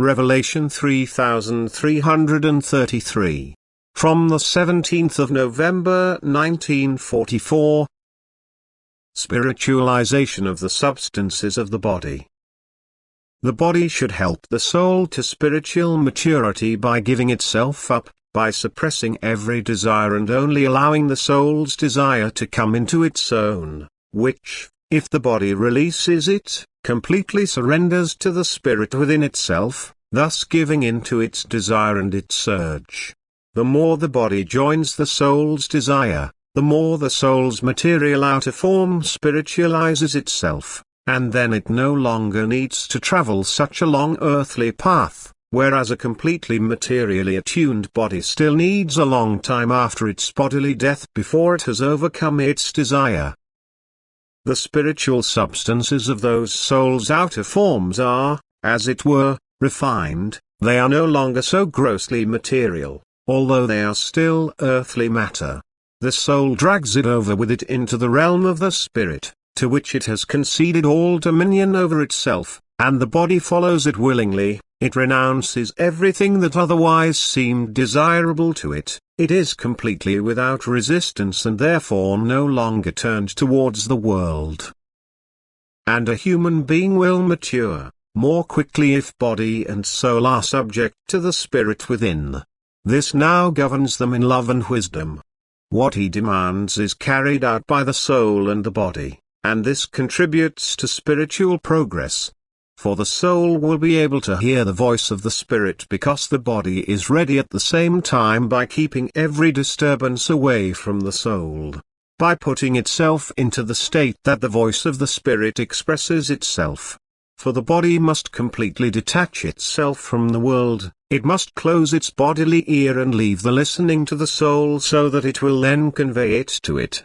Revelation 3333. From the 17th of November 1944. Spiritualization of the substances of the body. The body should help the soul to spiritual maturity by giving itself up, by suppressing every desire and only allowing the soul's desire to come into its own, which, if the body releases it, completely surrenders to the spirit within itself, thus giving in to its desire and its urge. The more the body joins the soul's desire, the more the soul's material outer form spiritualizes itself, and then it no longer needs to travel such a long earthly path, whereas a completely materially attuned body still needs a long time after its bodily death before it has overcome its desire. The spiritual substances of those souls' outer forms are, as it were, refined. They are no longer so grossly material, although they are still earthly matter. The soul drags it over with it into the realm of the spirit, to which it has conceded all dominion over itself, and the body follows it willingly. It renounces everything that otherwise seemed desirable to it. It is completely without resistance and therefore no longer turned towards the world. And a human being will mature more quickly if body and soul are subject to the spirit within. This now governs them in love and wisdom. What he demands is carried out by the soul and the body, and this contributes to spiritual progress. For the soul will be able to hear the voice of the spirit because the body is ready at the same time by keeping every disturbance away from the soul. By putting itself into the state that the voice of the spirit expresses itself. For the body must completely detach itself from the world, it must close its bodily ear and leave the listening to the soul so that it will then convey it to it.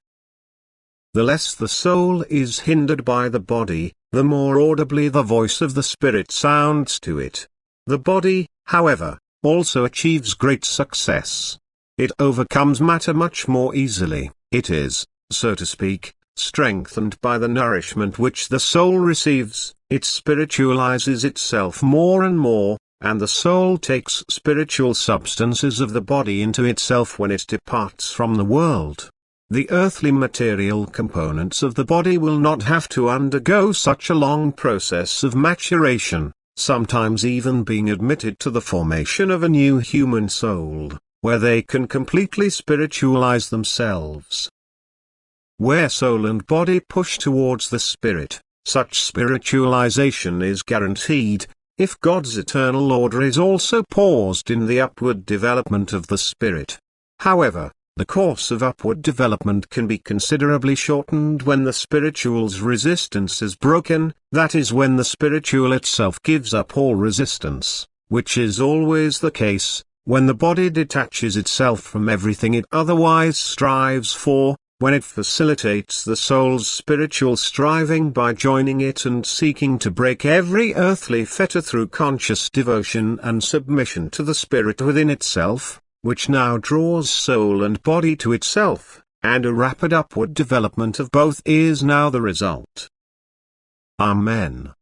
The less the soul is hindered by the body, the more audibly the voice of the spirit sounds to it. The body, however, also achieves great success. It overcomes matter much more easily. It is, so to speak, strengthened by the nourishment which the soul receives. It spiritualizes itself more and more, and the soul takes spiritual substances of the body into itself when it departs from the world. The earthly material components of the body will not have to undergo such a long process of maturation, sometimes even being admitted to the formation of a new human soul, where they can completely spiritualize themselves. Where soul and body push towards the spirit, such spiritualization is guaranteed, if God's eternal order is also paused in the upward development of the spirit. However, the course of upward development can be considerably shortened when the spiritual's resistance is broken, that is when the spiritual itself gives up all resistance, which is always the case, when the body detaches itself from everything it otherwise strives for, when it facilitates the soul's spiritual striving by joining it and seeking to break every earthly fetter through conscious devotion and submission to the spirit within itself, which now draws soul and body to itself, and a rapid upward development of both is now the result. Amen.